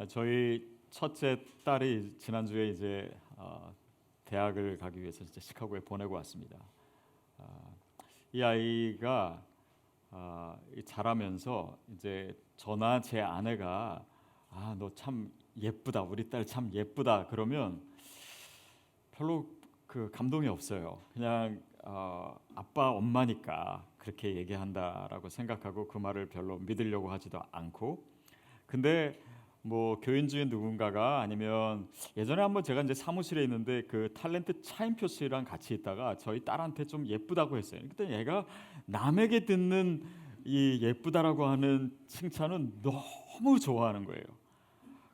저희 첫째 딸이 지난주에 이제 대학을 가기 위해서 이제 시카고에 보내고 왔습니다. 이 아이가 자라면서 이제 저나 제 아내가 너 참 예쁘다, 우리 딸 참 예쁘다 그러면 별로 그 감동이 없어요. 그냥 아빠 엄마니까 그렇게 얘기한다라고 생각하고 그 말을 별로 믿으려고 하지도 않고, 근데 뭐 교인 중에 누군가가, 아니면 예전에 한번 제가 이제 사무실에 있는데 그 탤런트 차인표 씨랑 같이 있다가 저희 딸한테 좀 예쁘다고 했어요. 그때 얘가 남에게 듣는 이 예쁘다라고 하는 칭찬은 너무 좋아하는 거예요.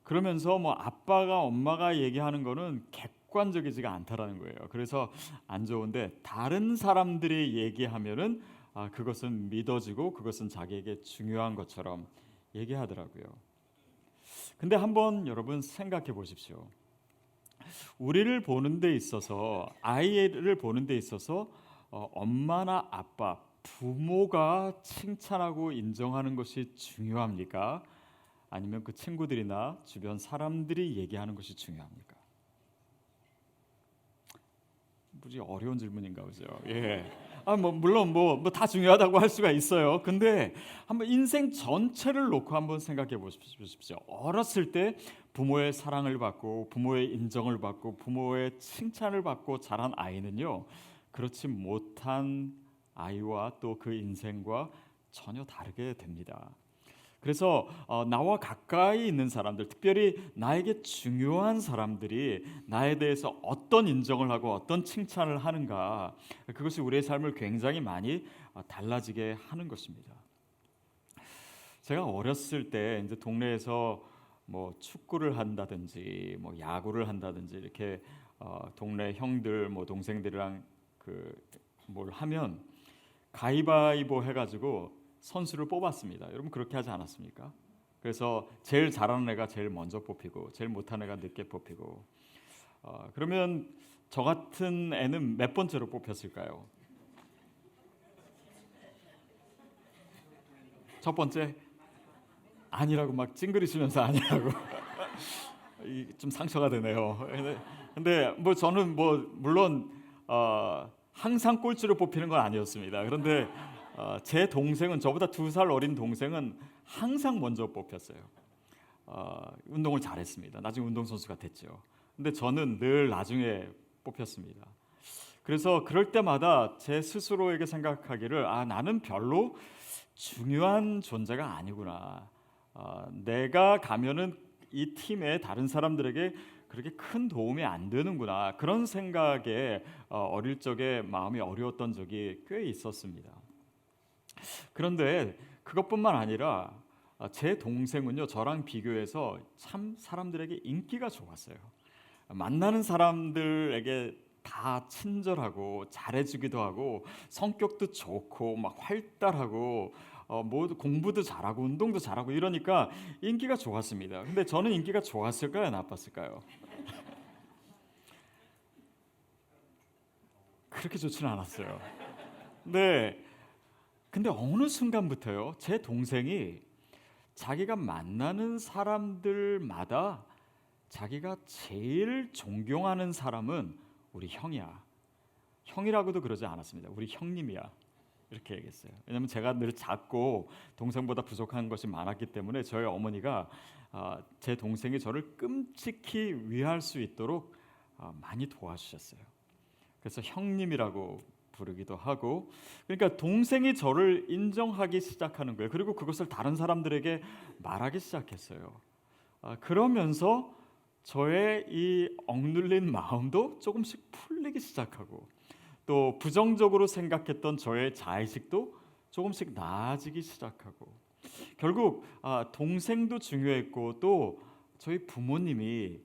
그러면서 뭐 아빠가 엄마가 얘기하는 거는 객관적이지가 않다라는 거예요. 그래서 안 좋은데 다른 사람들이 얘기하면은 그것은 믿어지고 그것은 자기에게 중요한 것처럼 얘기하더라고요. 근데 한번 여러분 생각해 보십시오. 우리를 보는 데 있어서, 아이를 보는 데 있어서 엄마나 아빠, 부모가 칭찬하고 인정하는 것이 중요합니까? 아니면 그 친구들이나 주변 사람들이 얘기하는 것이 중요합니까? 무지 어려운 질문인가 보죠. 예. 물론 다 중요하다고 할 수가 있어요. 근데 한번 인생 전체를 놓고 한번 생각해 보십시오. 어렸을 때 부모의 사랑을 받고 부모의 인정을 받고 부모의 칭찬을 받고 자란 아이는요, 그렇지 못한 아이와 또 그 인생과 전혀 다르게 됩니다. 그래서 나와 가까이 있는 사람들, 특별히 나에게 중요한 사람들이 나에 대해서 어떤 인정을 하고 어떤 칭찬을 하는가, 그것이 우리의 삶을 굉장히 많이 달라지게 하는 것입니다. 제가 어렸을 때 이제 동네에서 뭐 축구를 한다든지 뭐 야구를 한다든지 이렇게 동네 형들 뭐 동생들이랑 뭘 하면 가위바위보 해가지고 선수를 뽑았습니다. 여러분 그렇게 하지 않았습니까? 그래서 제일 잘하는 애가 제일 먼저 뽑히고 제일 못하는 애가 늦게 뽑히고, 그러면 저 같은 애는 몇 번째로 뽑혔을까요? 첫 번째? 아니라고 막 찡그리시면서 아니라고 좀 상처가 되네요. 근데 뭐 저는 뭐 물론 항상 꼴찌로 뽑히는 건 아니었습니다. 그런데 제 동생은, 저보다 2살 어린 동생은 항상 먼저 뽑혔어요. 운동을 잘했습니다. 나중에 운동선수가 됐죠. 근데 저는 늘 나중에 뽑혔습니다. 그래서 그럴 때마다 제 스스로에게 생각하기를, 나는 별로 중요한 존재가 아니구나. 내가 가면은 이 팀의 다른 사람들에게 그렇게 큰 도움이 안 되는구나. 그런 생각에 어릴 적에 마음이 어려웠던 적이 꽤 있었습니다. 그런데 그것뿐만 아니라 제 동생은요, 저랑 비교해서 참 사람들에게 인기가 좋았어요. 만나는 사람들에게 다 친절하고 잘해주기도 하고 성격도 좋고 막 활달하고 뭐 공부도 잘하고 운동도 잘하고 이러니까 인기가 좋았습니다. 근데 저는 인기가 좋았을까요, 나빴을까요? 그렇게 좋지는 않았어요. 네. 근데 어느 순간부터요, 제 동생이 자기가 만나는 사람들마다 자기가 제일 존경하는 사람은 우리 형이야. 형이라고도 그러지 않았습니다. 우리 형님이야. 이렇게 얘기했어요. 왜냐하면 제가 늘 작고 동생보다 부족한 것이 많았기 때문에 저희 어머니가 제 동생이 저를 끔찍히 위할 수 있도록 많이 도와주셨어요. 그래서 형님이라고 부르기도 하고, 그러니까 동생이 저를 인정하기 시작하는 거예요. 그리고 그것을 다른 사람들에게 말하기 시작했어요. 그러면서 저의 이 억눌린 마음도 조금씩 풀리기 시작하고, 또 부정적으로 생각했던 저의 자의식도 조금씩 나아지기 시작하고, 결국 동생도 중요했고 또 저희 부모님이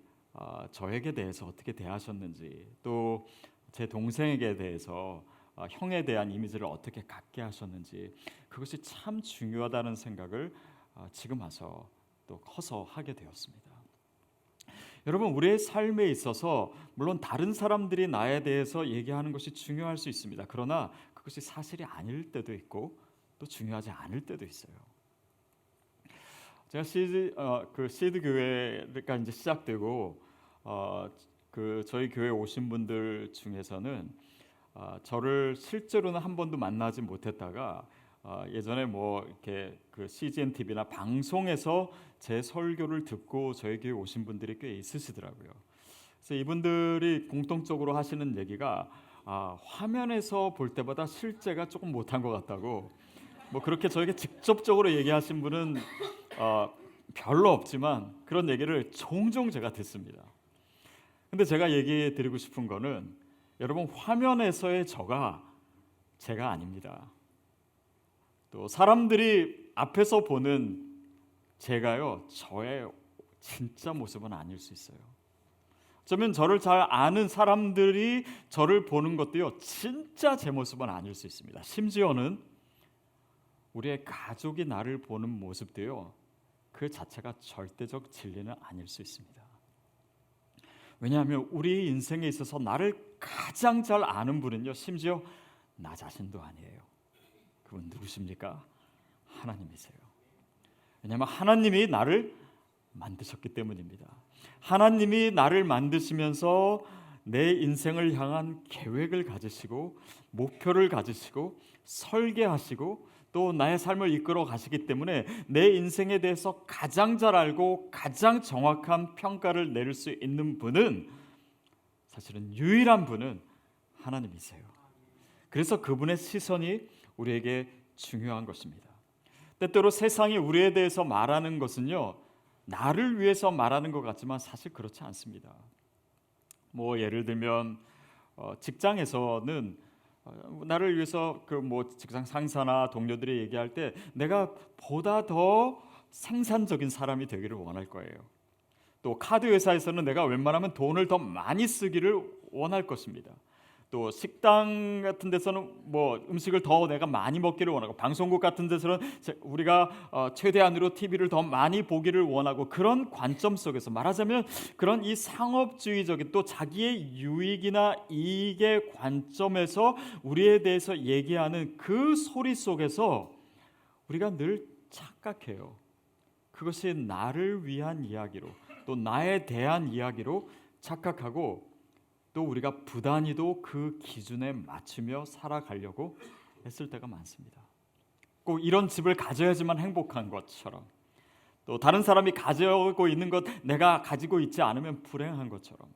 저에게 대해서 어떻게 대하셨는지, 또 제 동생에게 대해서 형에 대한 이미지를 어떻게 갖게 하셨는지, 그것이 참 중요하다는 생각을 지금 와서 또 커서 하게 되었습니다. 여러분, 우리의 삶에 있어서 물론 다른 사람들이 나에 대해서 얘기하는 것이 중요할 수 있습니다. 그러나 그것이 사실이 아닐 때도 있고 또 중요하지 않을 때도 있어요. 제가 그 시드 교회가 이제 시작되고 그 저희 교회 오신 분들 중에서는 저를 실제로는 한 번도 만나지 못했다가 예전에 뭐 이렇게 그 CGN TV나 방송에서 제 설교를 듣고 저희 교회 오신 분들이 꽤 있으시더라고요. 그래서 이분들이 공통적으로 하시는 얘기가 화면에서 볼 때보다 실제가 조금 못한 것 같다고, 뭐 그렇게 저에게 직접적으로 얘기하신 분은 별로 없지만 그런 얘기를 종종 제가 듣습니다. 근데 제가 얘기해 드리고 싶은 거는 여러분, 화면에서의 제가 아닙니다. 또 사람들이 앞에서 보는 제가요, 저의 진짜 모습은 아닐 수 있어요. 어쩌면 저를 잘 아는 사람들이 저를 보는 것도요, 진짜 제 모습은 아닐 수 있습니다. 심지어는 우리의 가족이 나를 보는 모습도요, 그 자체가 절대적 진리는 아닐 수 있습니다. 왜냐하면 우리 인생에 있어서 나를 가장 잘 아는 분은요, 심지어 나 자신도 아니에요. 그분 누구십니까? 하나님이세요. 왜냐하면 하나님이 나를 만드셨기 때문입니다. 하나님이 나를 만드시면서 내 인생을 향한 계획을 가지시고 목표를 가지시고 설계하시고 또 나의 삶을 이끌어 가시기 때문에 내 인생에 대해서 가장 잘 알고 가장 정확한 평가를 내릴 수 있는 분은, 사실은 유일한 분은 하나님이세요. 그래서 그분의 시선이 우리에게 중요한 것입니다. 때때로 세상이 우리에 대해서 말하는 것은요, 나를 위해서 말하는 것 같지만 사실 그렇지 않습니다. 뭐 예를 들면 직장에서는 나를 위해서 그 뭐 직장 상사나 동료들이 얘기할 때 내가 보다 더 생산적인 사람이 되기를 원할 거예요. 또 카드 회사에서는 내가 웬만하면 돈을 더 많이 쓰기를 원할 것입니다. 또 식당 같은 데서는 뭐 음식을 더 내가 많이 먹기를 원하고, 방송국 같은 데서는 우리가 최대한으로 TV를 더 많이 보기를 원하고, 그런 관점 속에서 말하자면 그런 이 상업주의적인 또 자기의 유익이나 이익의 관점에서 우리에 대해서 얘기하는 그 소리 속에서 우리가 늘 착각해요. 그것이 나를 위한 이야기로, 또 나에 대한 이야기로 착각하고, 또 우리가 부단히도 그 기준에 맞추며 살아가려고 했을 때가 많습니다. 꼭 이런 집을 가져야지만 행복한 것처럼, 또 다른 사람이 가지고 있는 것 내가 가지고 있지 않으면 불행한 것처럼,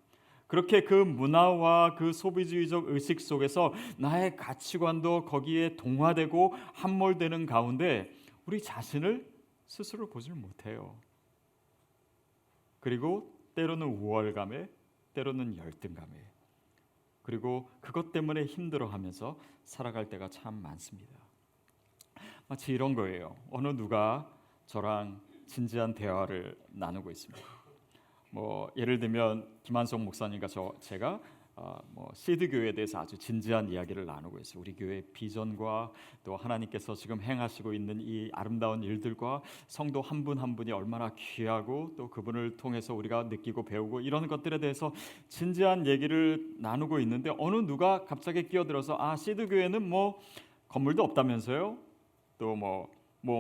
그렇게 그 문화와 그 소비주의적 의식 속에서 나의 가치관도 거기에 동화되고 함몰되는 가운데 우리 자신을 스스로 보질 못해요. 그리고 때로는 우월감에, 때로는 열등감에, 그리고 그것 때문에 힘들어하면서 살아갈 때가 참 많습니다. 마치 이런 거예요. 어느 누가 저랑 진지한 대화를 나누고 있습니다. 뭐 예를 들면 김한석 목사님과 제가 뭐 시드 교회에 대해서 아주 진지한 이야기를 나누고 있어요. 우리 교회의 비전과 또 하나님께서 지금 행하시고 있는 이 아름다운 일들과 성도 한 분 한 분이 얼마나 귀하고 또 그분을 통해서 우리가 느끼고 배우고, 이런 것들에 대해서 진지한 얘기를 나누고 있는데 어느 누가 갑자기 끼어들어서 시드 교회는 뭐 건물도 없다면서요? 또 뭐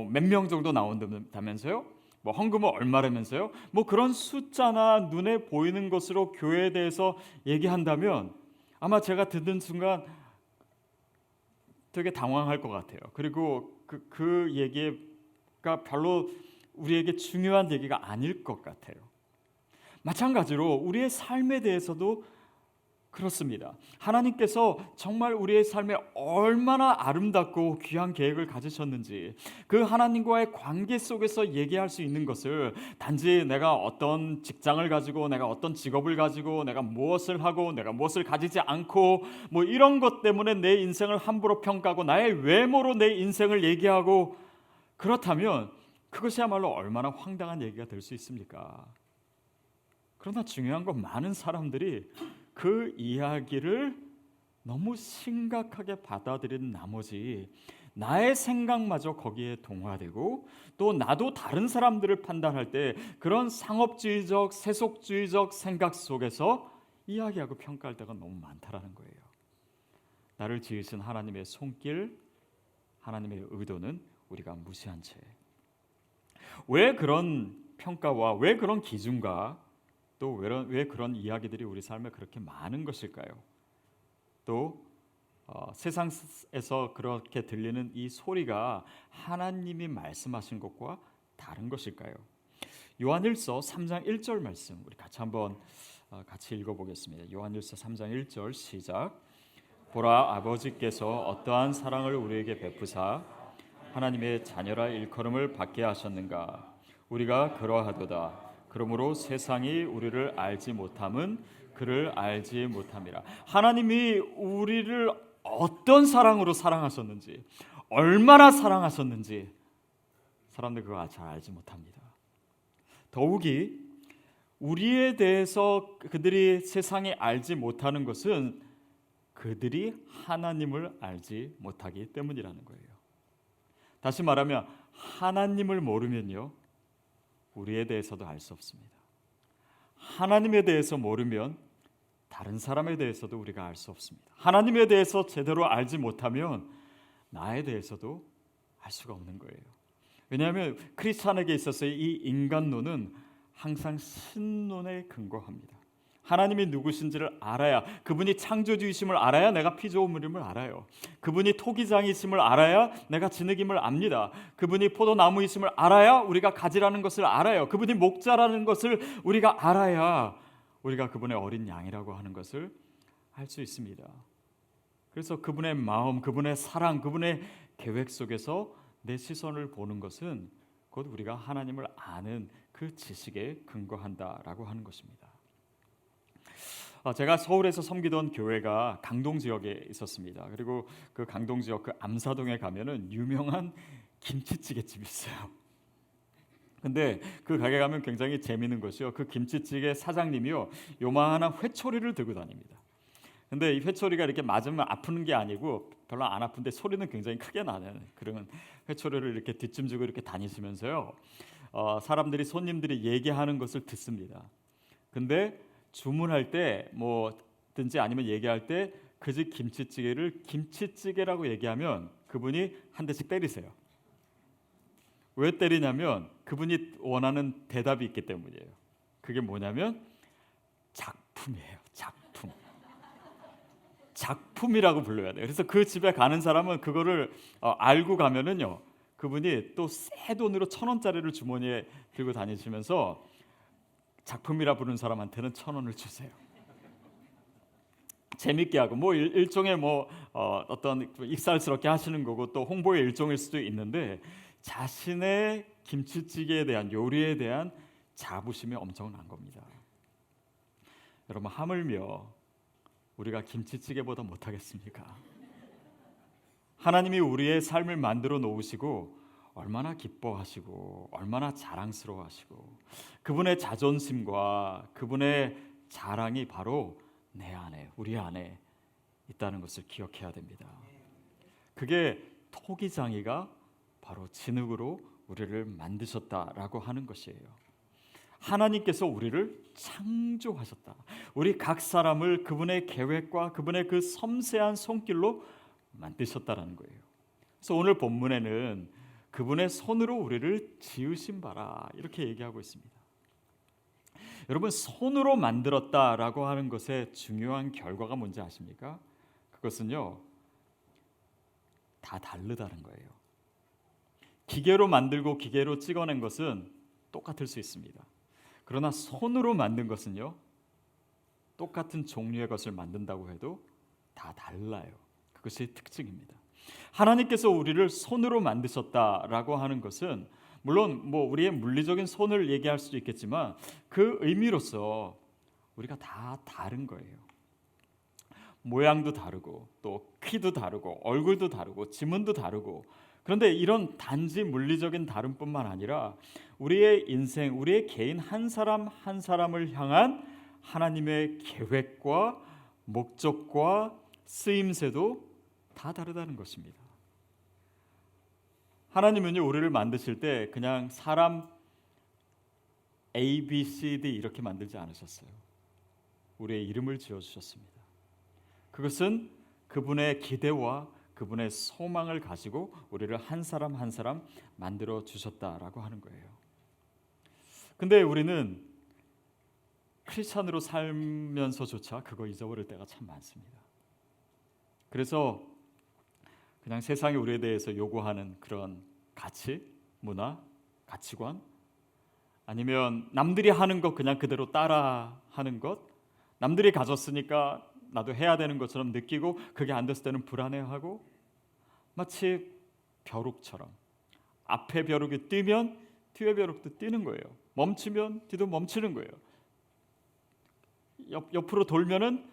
몇 명 정도 나온다면서요? 뭐 헌금은 얼마라면서요? 뭐 그런 숫자나 눈에 보이는 것으로 교회에 대해서 얘기한다면 아마 제가 듣는 순간 되게 당황할 것 같아요. 그리고 그 얘기가 별로 우리에게 중요한 얘기가 아닐 것 같아요. 마찬가지로 우리의 삶에 대해서도 그렇습니다. 하나님께서 정말 우리의 삶에 얼마나 아름답고 귀한 계획을 가지셨는지, 그 하나님과의 관계 속에서 얘기할 수 있는 것을 단지 내가 어떤 직장을 가지고, 내가 어떤 직업을 가지고, 내가 무엇을 하고, 내가 무엇을 가지지 않고, 뭐 이런 것 때문에 내 인생을 함부로 평가하고 나의 외모로 내 인생을 얘기하고, 그렇다면 그것이야말로 얼마나 황당한 얘기가 될 수 있습니까? 그러나 중요한 건 많은 사람들이 그 이야기를 너무 심각하게 받아들인 나머지 나의 생각마저 거기에 동화되고, 또 나도 다른 사람들을 판단할 때 그런 상업주의적, 세속주의적 생각 속에서 이야기하고 평가할 때가 너무 많다라는 거예요. 나를 지으신 하나님의 손길, 하나님의 의도는 우리가 무시한 채, 왜 그런 평가와 왜 그런 기준과 또 왜 그런 이야기들이 우리 삶에 그렇게 많은 것일까요? 또 세상에서 그렇게 들리는 이 소리가 하나님이 말씀하신 것과 다른 것일까요? 요한일서 3장 1절 말씀 우리 같이 한번 같이 읽어보겠습니다. 요한일서 3장 1절 시작. 보라, 아버지께서 어떠한 사랑을 우리에게 베푸사 하나님의 자녀라 일컬음을 받게 하셨는가. 우리가 그러하도다. 그러므로 세상이 우리를 알지 못함은 그를 알지 못함이라. 하나님이 우리를 어떤 사랑으로 사랑하셨는지, 얼마나 사랑하셨는지 사람들 그거 잘 알지 못합니다. 더욱이 우리에 대해서 그들이 세상이 알지 못하는 것은 그들이 하나님을 알지 못하기 때문이라는 거예요. 다시 말하면 하나님을 모르면요, 우리에 대해서도 알 수 없습니다. 하나님에 대해서 모르면 다른 사람에 대해서도 우리가 알 수 없습니다. 하나님에 대해서 제대로 알지 못하면 나에 대해서도 알 수가 없는 거예요. 왜냐하면 크리스찬에게 있어서 이 인간론은 항상 신론에 근거합니다. 하나님이 누구신지를 알아야, 그분이 창조주이심을 알아야 내가 피조물임을 알아요. 그분이 토기장이심을 알아야 내가 진흙임을 압니다. 그분이 포도나무이심을 알아야 우리가 가지라는 것을 알아요. 그분이 목자라는 것을 우리가 알아야 우리가 그분의 어린 양이라고 하는 것을 알 수 있습니다. 그래서 그분의 마음, 그분의 사랑, 그분의 계획 속에서 내 시선을 보는 것은 곧 우리가 하나님을 아는 그 지식에 근거한다라고 하는 것입니다. 제가 서울에서 섬기던 교회가 강동 지역에 있었습니다. 그리고 그 강동 지역 그 암사동에 가면은 유명한 김치찌개 집이 있어요. 근데 그 가게 가면 굉장히 재미있는 것이요, 그 김치찌개 사장님이요, 요만한 회초리를 들고 다닙니다. 근데 이 회초리가 이렇게 맞으면 아프는 게 아니고 별로 안 아픈데 소리는 굉장히 크게 나는 그런 회초리를 이렇게 뒷짐지고 이렇게 다니시면서요, 사람들이, 손님들이 얘기하는 것을 듣습니다. 근데 주문할 때 뭐든지 아니면 얘기할 때 그 집 김치찌개를 김치찌개라고 얘기하면 그분이 한 대씩 때리세요. 왜 때리냐면 그분이 원하는 대답이 있기 때문이에요. 그게 뭐냐면 작품이에요. 작품. 작품이라고 불러야 돼요. 그래서 그 집에 가는 사람은 그거를 알고 가면은요, 그분이 또 새 돈으로 1,000원짜리를 주머니에 들고 다니시면서 작품이라 부르는 사람한테는 1,000원을 주세요. 재밌게 하고 일종의 어떤 익살스럽게 하시는 거고 또 홍보의 일종일 수도 있는데 자신의 김치찌개에 대한, 요리에 대한 자부심이 엄청난 겁니다. 여러분, 하물며 우리가 김치찌개보다 못하겠습니까? 하나님이 우리의 삶을 만들어 놓으시고 얼마나 기뻐하시고 얼마나 자랑스러워하시고 그분의 자존심과 그분의 자랑이 바로 내 안에, 우리 안에 있다는 것을 기억해야 됩니다. 그게 토기장이가 바로 진흙으로 우리를 만드셨다라고 하는 것이에요. 하나님께서 우리를 창조하셨다. 우리 각 사람을 그분의 계획과 그분의 그 섬세한 손길로 만드셨다라는 거예요. 그래서 오늘 본문에는 그분의 손으로 우리를 지으신 바라 이렇게 얘기하고 있습니다. 여러분, 손으로 만들었다라고 하는 것의 중요한 결과가 뭔지 아십니까? 그것은요, 다 다르다는 거예요. 기계로 만들고 기계로 찍어낸 것은 똑같을 수 있습니다. 그러나 손으로 만든 것은요, 똑같은 종류의 것을 만든다고 해도 다 달라요. 그것이 특징입니다. 하나님께서 우리를 손으로 만드셨다라고 하는 것은 물론 우리의 물리적인 손을 얘기할 수도 있겠지만 그 의미로서 우리가 다 다른 거예요. 모양도 다르고 또 키도 다르고 얼굴도 다르고 지문도 다르고, 그런데 이런 단지 물리적인 다름뿐만 아니라 우리의 인생, 우리의 개인 한 사람 한 사람을 향한 하나님의 계획과 목적과 쓰임새도 다 다르다는 것입니다. 하나님은요, 우리를 만드실 때 그냥 사람 A, B, C, D 이렇게 만들지 않으셨어요. 우리의 이름을 지어주셨습니다. 그것은 그분의 기대와 그분의 소망을 가지고 우리를 한 사람 한 사람 만들어 주셨다라고 하는 거예요. 근데 우리는 크리스찬으로 살면서조차 그거 잊어버릴 때가 참 많습니다. 그래서 그냥 세상이 우리에 대해서 요구하는 그런 가치, 문화, 가치관, 아니면 남들이 하는 것 그냥 그대로 따라 하는 것, 남들이 가졌으니까 나도 해야 되는 것처럼 느끼고 그게 안 됐을 때는 불안해하고, 마치 벼룩처럼 앞에 벼룩이 뛰면 뒤에 벼룩도 뛰는 거예요. 멈추면 뒤도 멈추는 거예요. 옆으로 돌면은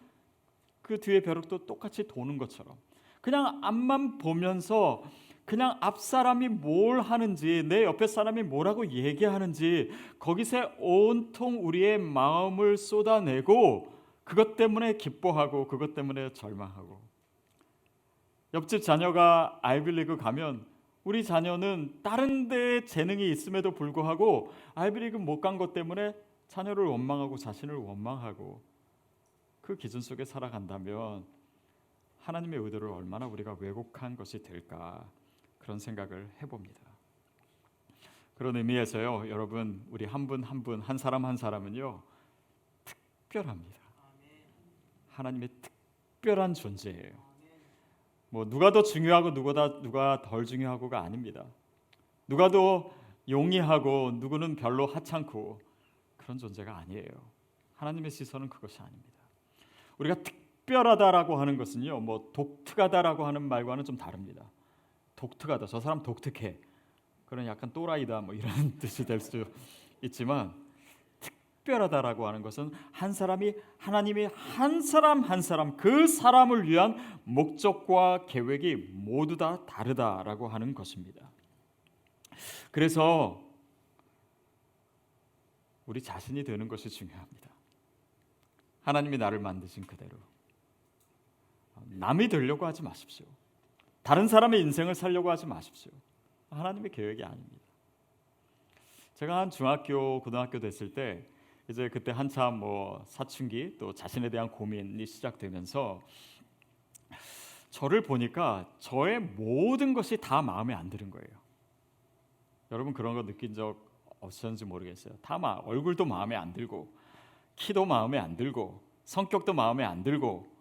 그 뒤에 벼룩도 똑같이 도는 것처럼 그냥 앞만 보면서 그냥 앞 사람이 뭘 하는지, 내 옆에 사람이 뭐라고 얘기하는지 거기서 온통 우리의 마음을 쏟아내고 그것 때문에 기뻐하고 그것 때문에 절망하고, 옆집 자녀가 아이비리그 가면 우리 자녀는 다른 데 재능이 있음에도 불구하고 아이비리그 못 간 것 때문에 자녀를 원망하고 자신을 원망하고, 그 기준 속에 살아간다면 하나님의 의도를 얼마나 우리가 왜곡한 것이 될까, 그런 생각을 해봅니다. 그런 의미에서요, 여러분, 우리 한 분 한 분, 한 사람 한 사람은요 특별합니다. 하나님의 특별한 존재예요. 뭐 누가 더 중요하고 누가 덜 중요하고가 아닙니다. 누가 더 용이하고 누구는 별로 하찮고 그런 존재가 아니에요. 하나님의 시선은 그것이 아닙니다. 우리가 특별하다라고 하는 것은요, 뭐 독특하다라고 하는 말과는 좀 다릅니다. 독특하다, 저 사람 독특해, 그런 약간 또라이다 뭐 이런 뜻이 될 수도 있지만, 특별하다라고 하는 것은 한 사람이, 하나님이 한 사람 한 사람 그 사람을 위한 목적과 계획이 모두 다 다르다라고 하는 것입니다. 그래서 우리 자신이 되는 것이 중요합니다. 하나님이 나를 만드신 그대로 남이 되려고 하지 마십시오. 다른 사람의 인생을 살려고 하지 마십시오. 하나님의 계획이 아닙니다. 제가 한 중학교, 고등학교 됐을 때 이제 그때 한참 뭐 사춘기, 또 자신에 대한 고민이 시작되면서 저를 보니까 저의 모든 것이 다 마음에 안 드는 거예요. 여러분 그런 거 느낀 적 없으셨는지 모르겠어요. 다 얼굴도 마음에 안 들고, 키도 마음에 안 들고, 성격도 마음에 안 들고,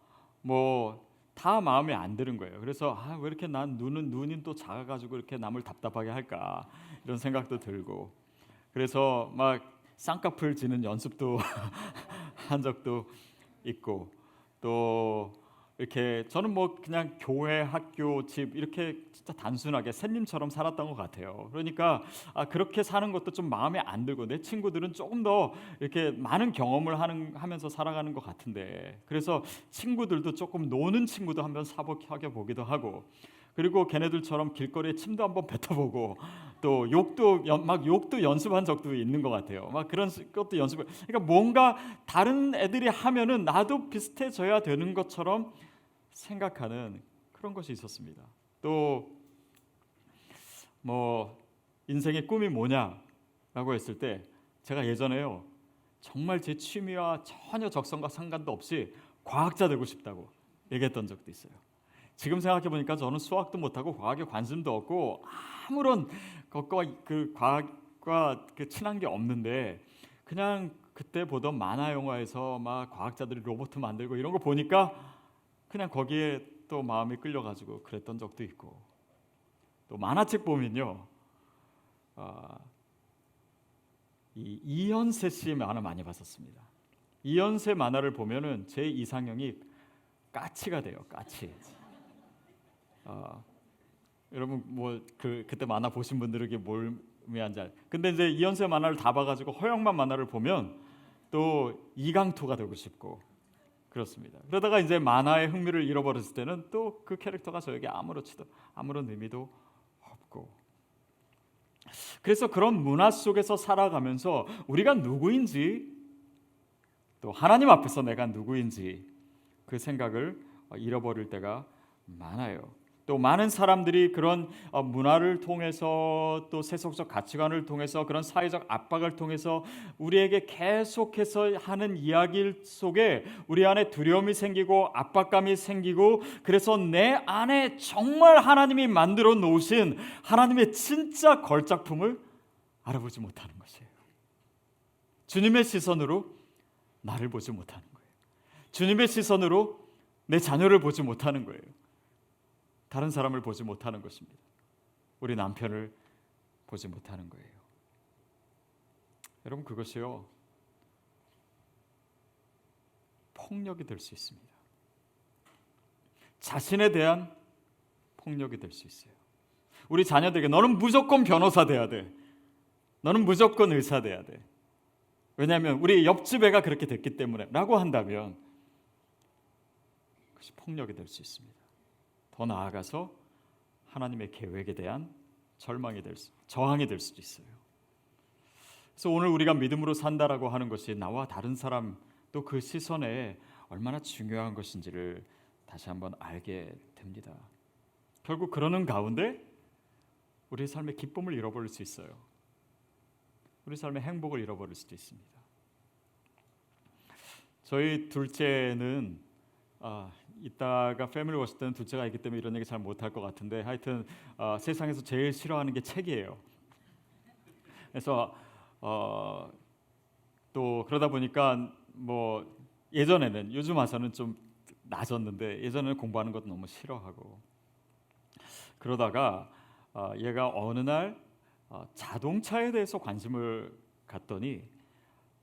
뭐 다 마음에 안 드는 거예요. 그래서 왜 이렇게 난 눈이 또 작아가지고 이렇게 남을 답답하게 할까, 이런 생각도 들고, 그래서 막 쌍꺼풀 지는 연습도 한 적도 있고, 또 이렇게 저는 뭐 그냥 교회, 학교, 집 이렇게 진짜 단순하게 샌님처럼 살았던 것 같아요. 그러니까 그렇게 사는 것도 좀 마음에 안 들고, 내 친구들은 조금 더 이렇게 많은 경험을 하면서 살아가는 것 같은데, 그래서 친구들도 조금 노는 친구도 한번 사복하게 보기도 하고, 그리고 걔네들처럼 길거리에 침도 한번 뱉어보고, 또 욕도 연습한 적도 있는 것 같아요. 막 그런 것도 연습을, 그러니까 뭔가 다른 애들이 하면은 나도 비슷해져야 되는 것처럼 생각하는 그런 것이 있었습니다. 또 뭐 인생의 꿈이 뭐냐라고 했을 때 제가 예전에요, 정말 제 취미와 전혀 적성과 상관도 없이 과학자 되고 싶다고 얘기했던 적도 있어요. 지금 생각해 보니까 저는 수학도 못하고 과학에 관심도 없고 아무런 것과 그 과학과 그 친한 게 없는데, 그냥 그때 보던 만화 영화에서 막 과학자들이 로봇 만들고 이런 거 보니까 그냥 거기에 또 마음이 끌려가지고 그랬던 적도 있고, 또 만화책 보면요, 이 이현세 씨의 만화 많이 봤었습니다. 이현세 만화를 보면은 제 이상형이 까치가 돼요. 까치. 여러분 뭐 그때 만화 보신 분들은 이게 뭘 의미하는지 알. 근데 이제 이현세 만화를 다 봐가지고 허영만 만화를 보면 또 이강토가 되고 싶고 그렇습니다. 그러다가 이제 만화의 흥미를 잃어버렸을 때는 또 그 캐릭터가 저에게 아무런 의미도 없고. 그래서 그런 문화 속에서 살아가면서 우리가 누구인지, 또 하나님 앞에서 내가 누구인지 그 생각을 잃어버릴 때가 많아요. 또 많은 사람들이 그런 문화를 통해서 또 세속적 가치관을 통해서 그런 사회적 압박을 통해서 우리에게 계속해서 하는 이야기 속에 우리 안에 두려움이 생기고 압박감이 생기고, 그래서 내 안에 정말 하나님이 만들어 놓으신 하나님의 진짜 걸작품을 알아보지 못하는 것이에요. 주님의 시선으로 나를 보지 못하는 거예요. 주님의 시선으로 내 자녀를 보지 못하는 거예요. 다른 사람을 보지 못하는 것입니다. 우리 남편을 보지 못하는 거예요. 여러분, 그것이요, 폭력이 될 수 있습니다. 자신에 대한 폭력이 될 수 있어요. 우리 자녀들에게 너는 무조건 변호사 돼야 돼. 너는 무조건 의사 돼야 돼. 왜냐하면 우리 옆집 애가 그렇게 됐기 때문에 라고 한다면 그것이 폭력이 될 수 있습니다. 더 나아가서 하나님의 계획에 대한 저항이 될 수도 있어요. 그래서 오늘 우리가 믿음으로 산다라고 하는 것이 나와 다른 사람 또 그 시선에 얼마나 중요한 것인지를 다시 한번 알게 됩니다. 결국 그러는 가운데 우리의 삶의 기쁨을 잃어버릴 수 있어요. 우리 삶의 행복을 잃어버릴 수도 있습니다. 저희 둘째는 이따가 패밀리 워시 때는 둘째가 있기 때문에 이런 얘기 잘 못할 것 같은데, 하여튼 세상에서 제일 싫어하는 게 책이에요. 그래서 또 그러다 보니까 뭐 예전에는, 요즘 와서는 좀 나아졌는데 예전에는 공부하는 것도 너무 싫어하고, 그러다가 얘가 어느 날 자동차에 대해서 관심을 갖더니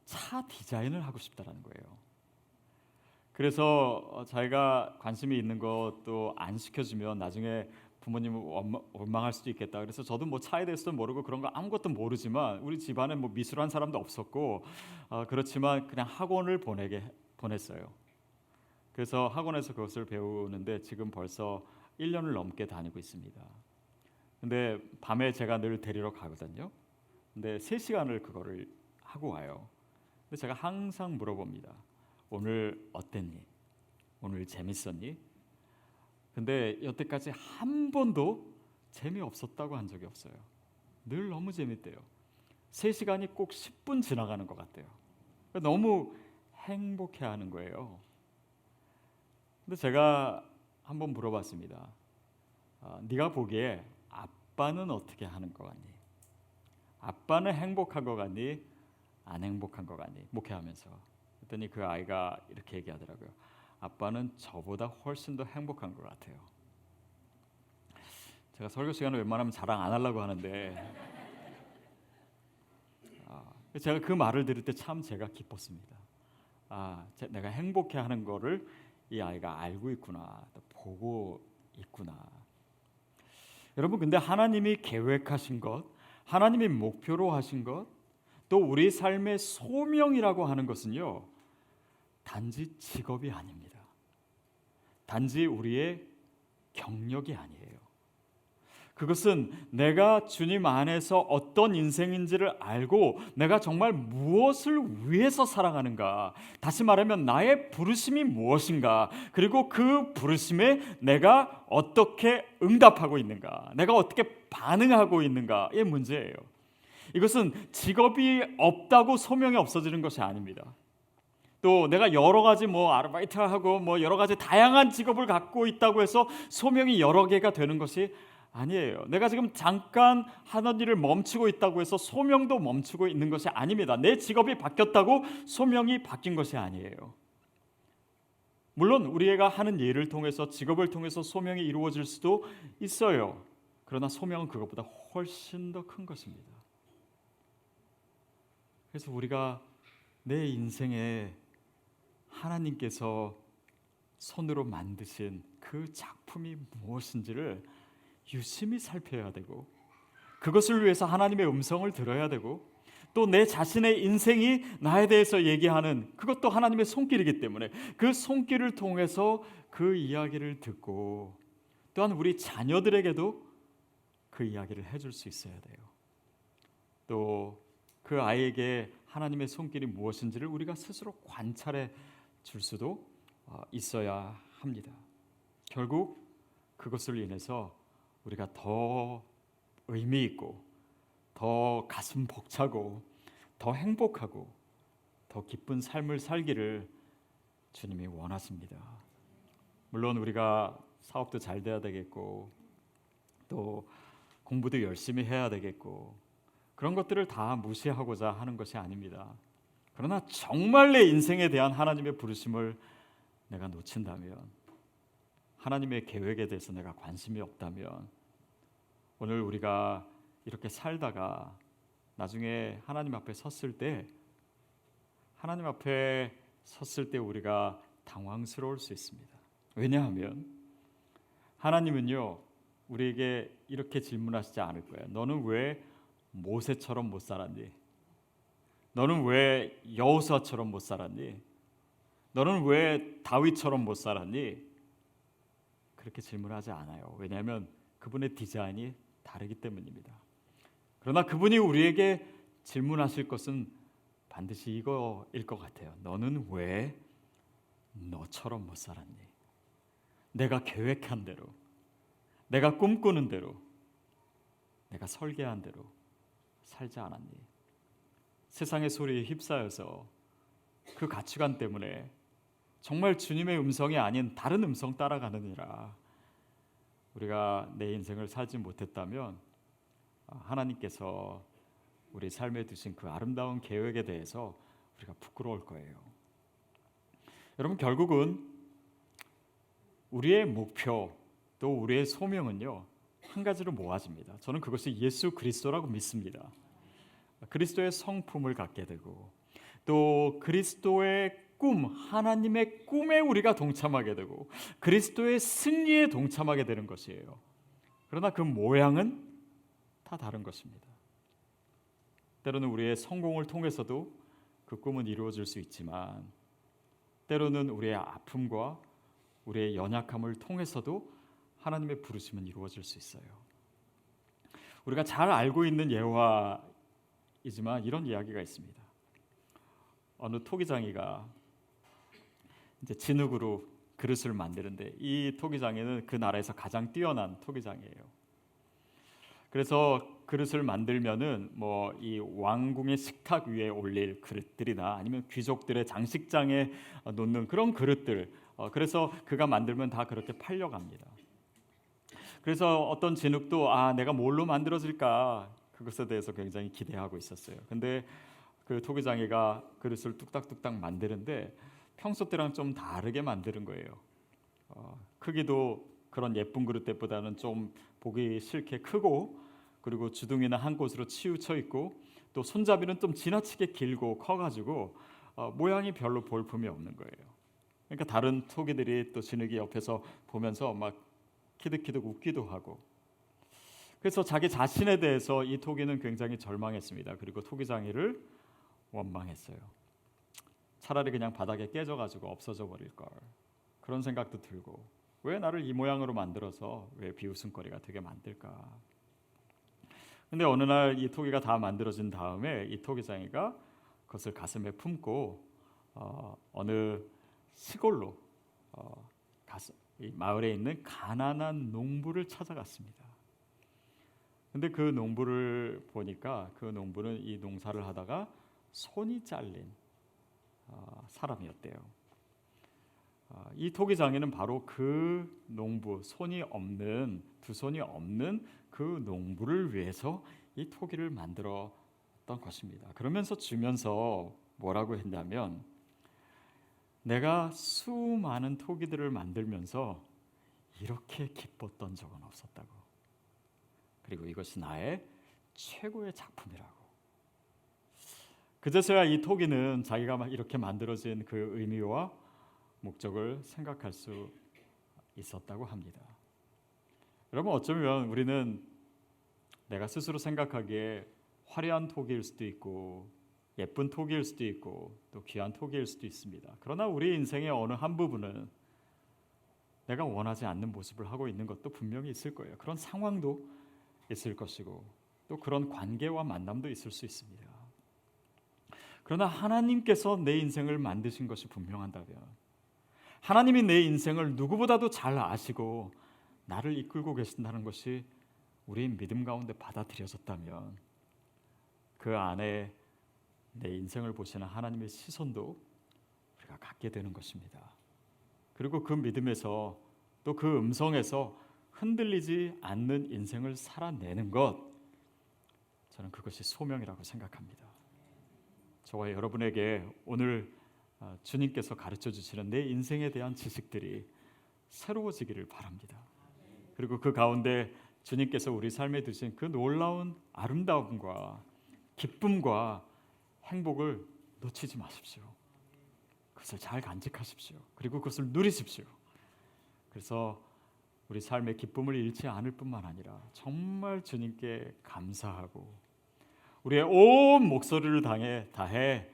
차 디자인을 하고 싶다라는 거예요. 그래서 자기가 관심이 있는 것도 안 시켜주면 나중에 부모님은 원망할 수도 있겠다. 그래서 저도 뭐 차에 대해서도 모르고 그런 거 아무것도 모르지만, 우리 집안에 뭐 미술한 사람도 없었고 그렇지만 그냥 학원을 보냈어요. 그래서 학원에서 그것을 배우는데 지금 벌써 1년을 넘게 다니고 있습니다. 근데 밤에 제가 늘 데리러 가거든요. 근데 3시간을 그거를 하고 와요. 근데 제가 항상 물어봅니다. 오늘 어땠니? 오늘 재밌었니? 근데 여태까지 한 번도 재미없었다고 한 적이 없어요. 늘 너무 재밌대요. 3시간이 꼭 10분 지나가는 것 같대요. 너무 행복해하는 거예요. 근데 제가 한번 물어봤습니다. 네가 보기에 아빠는 어떻게 하는 것 같니? 아빠는 행복한 것 같니? 안 행복한 것 같니? 목회하면서. 그랬더니 그 아이가 이렇게 얘기하더라고요. 아빠는 저보다 훨씬 더 행복한 것 같아요. 제가 설교 시간에 웬만하면 자랑 안 하려고 하는데 제가 그 말을 들을 때 참 제가 기뻤습니다. 내가 행복해하는 거를 이 아이가 알고 있구나, 또 보고 있구나. 여러분, 근데 하나님이 계획하신 것, 하나님이 목표로 하신 것, 또 우리 삶의 소명이라고 하는 것은요, 단지 직업이 아닙니다. 단지 우리의 경력이 아니에요. 그것은 내가 주님 안에서 어떤 인생인지를 알고 내가 정말 무엇을 위해서 살아가는가, 다시 말하면 나의 부르심이 무엇인가, 그리고 그 부르심에 내가 어떻게 응답하고 있는가, 내가 어떻게 반응하고 있는가의 문제예요. 이것은 직업이 없다고 소명이 없어지는 것이 아닙니다. 또 내가 여러 가지 아르바이트하고 여러 가지 다양한 직업을 갖고 있다고 해서 소명이 여러 개가 되는 것이 아니에요. 내가 지금 잠깐 하던 일을 멈추고 있다고 해서 소명도 멈추고 있는 것이 아닙니다. 내 직업이 바뀌었다고 소명이 바뀐 것이 아니에요. 물론 우리가 하는 일을 통해서, 직업을 통해서 소명이 이루어질 수도 있어요. 그러나 소명은 그것보다 훨씬 더 큰 것입니다. 그래서 우리가 내 인생에 하나님께서 손으로 만드신 그 작품이 무엇인지를 유심히 살펴야 되고, 그것을 위해서 하나님의 음성을 들어야 되고, 또 내 자신의 인생이 나에 대해서 얘기하는 그것도 하나님의 손길이기 때문에 그 손길을 통해서 그 이야기를 듣고, 또한 우리 자녀들에게도 그 이야기를 해줄 수 있어야 돼요. 또 그 아이에게 하나님의 손길이 무엇인지를 우리가 스스로 관찰해 줄 수도 있어야 합니다. 결국 그것을 인해서 우리가 더 의미 있고 더 가슴 벅차고 더 행복하고 더 기쁜 삶을 살기를 주님이 원하십니다. 물론 우리가 사업도 잘 돼야 되겠고 또 공부도 열심히 해야 되겠고 그런 것들을 다 무시하고자 하는 것이 아닙니다. 그러나 정말 내 인생에 대한 하나님의 부르심을 내가 놓친다면, 하나님의 계획에 대해서 내가 관심이 없다면, 오늘 우리가 이렇게 살다가 나중에 하나님 앞에 섰을 때 우리가 당황스러울 수 있습니다. 왜냐하면 하나님은요 우리에게 이렇게 질문하시지 않을 거예요. 너는 왜 모세처럼 못 살았니? 너는 왜 여호수아처럼 못 살았니? 너는 왜 다윗처럼 못 살았니? 그렇게 질문하지 않아요. 왜냐하면 그분의 디자인이 다르기 때문입니다. 그러나 그분이 우리에게 질문하실 것은 반드시 이거일 것 같아요. 너는 왜 너처럼 못 살았니? 내가 계획한 대로, 내가 꿈꾸는 대로, 내가 설계한 대로 살지 않았니? 세상의 소리에 휩싸여서 그 가치관 때문에 정말 주님의 음성이 아닌 다른 음성 따라가느니라 우리가 내 인생을 살지 못했다면 하나님께서 우리 삶에 두신 그 아름다운 계획에 대해서 우리가 부끄러울 거예요. 여러분, 결국은 우리의 목표 또 우리의 소명은요 한 가지로 모아집니다. 저는 그것이 예수 그리스도라고 믿습니다. 그리스도의 성품을 갖게 되고 또 그리스도의 꿈, 하나님의 꿈에 우리가 동참하게 되고 그리스도의 승리에 동참하게 되는 것이에요. 그러나 그 모양은 다 다른 것입니다. 때로는 우리의 성공을 통해서도 그 꿈은 이루어질 수 있지만 때로는 우리의 아픔과 우리의 연약함을 통해서도 하나님의 부르심은 이루어질 수 있어요. 우리가 잘 알고 있는 예화이지만 이런 이야기가 있습니다. 어느 토기장이가 이제 진흙으로 그릇을 만드는데 이 토기장이는 그 나라에서 가장 뛰어난 토기장이에요. 그래서 그릇을 만들면은 뭐 이 왕궁의 식탁 위에 올릴 그릇들이나 아니면 귀족들의 장식장에 놓는 그런 그릇들, 그래서 그가 만들면 다 그렇게 팔려갑니다. 그래서 어떤 진흙도 내가 뭘로 만들어질까 그것에 대해서 굉장히 기대하고 있었어요. 근데 그 토기장이가 그릇을 뚝딱뚝딱 만드는데 평소 때랑 좀 다르게 만드는 거예요. 크기도 그런 예쁜 그릇 때보다는 좀 보기 싫게 크고 그리고 주둥이는 한 곳으로 치우쳐 있고 또 손잡이는 좀 지나치게 길고 커가지고 모양이 별로 볼품이 없는 거예요. 그러니까 다른 토기들이 또 진흙이 옆에서 보면서 막 키득키득 웃기도 하고 그래서 자기 자신에 대해서 이 토기는 굉장히 절망했습니다. 그리고 토기장이를 원망했어요. 차라리 그냥 바닥에 깨져가지고 없어져 버릴 걸 그런 생각도 들고 왜 나를 이 모양으로 만들어서 왜 비웃음거리가 되게 만들까. 근데 어느 날 이 토기가 다 만들어진 다음에 이 토기장이가 그것을 가슴에 품고 어느 시골로 이 마을에 있는 가난한 농부를 찾아갔습니다. 근데 그 농부를 보니까 그 농부는 이 농사를 하다가 손이 잘린 사람이었대요. 이 토기장이는 바로 그 농부, 두 손이 없는 그 농부를 위해서 이 토기를 만들었던 것입니다. 그러면서 주면서 뭐라고 했냐면 내가 수많은 토기들을 만들면서 이렇게 기뻤던 적은 없었다고. 그리고 이것이 나의 최고의 작품이라고. 그제서야 이 토기는 자기가 이렇게 만들어진 그 의미와 목적을 생각할 수 있었다고 합니다. 여러분, 어쩌면 우리는 내가 스스로 생각하기에 화려한 토기일 수도 있고 예쁜 토기일 수도 있고 또 귀한 토기일 수도 있습니다. 그러나 우리 인생의 어느 한 부분은 내가 원하지 않는 모습을 하고 있는 것도 분명히 있을 거예요. 그런 상황도 있을 것이고 또 그런 관계와 만남도 있을 수 있습니다. 그러나 하나님께서 내 인생을 만드신 것이 분명한다면 하나님이 내 인생을 누구보다도 잘 아시고 나를 이끌고 계신다는 것이 우리 믿음 가운데 받아들여졌다면 그 안에 내 인생을 보시는 하나님의 시선도 우리가 갖게 되는 것입니다. 그리고 그 믿음에서 또 그 음성에서 흔들리지 않는 인생을 살아내는 것, 저는 그것이 소명이라고 생각합니다. 저와 여러분에게 오늘 주님께서 가르쳐 주시는 내 인생에 대한 지식들이 새로워지기를 바랍니다. 그리고 그 가운데 주님께서 우리 삶에 두신 그 놀라운 아름다움과 기쁨과 행복을 놓치지 마십시오. 그것을 잘 간직하십시오. 그리고 그것을 누리십시오. 그래서 우리 삶의 기쁨을 잃지 않을 뿐만 아니라 정말 주님께 감사하고 우리의 온 목소리를 다해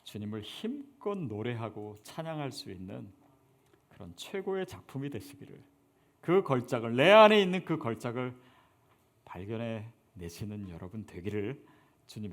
주님을 힘껏 노래하고 찬양할 수 있는 그런 최고의 작품이 되시기를, 그 걸작을, 내 안에 있는 그 걸작을 발견해 내시는 여러분 되기를 주님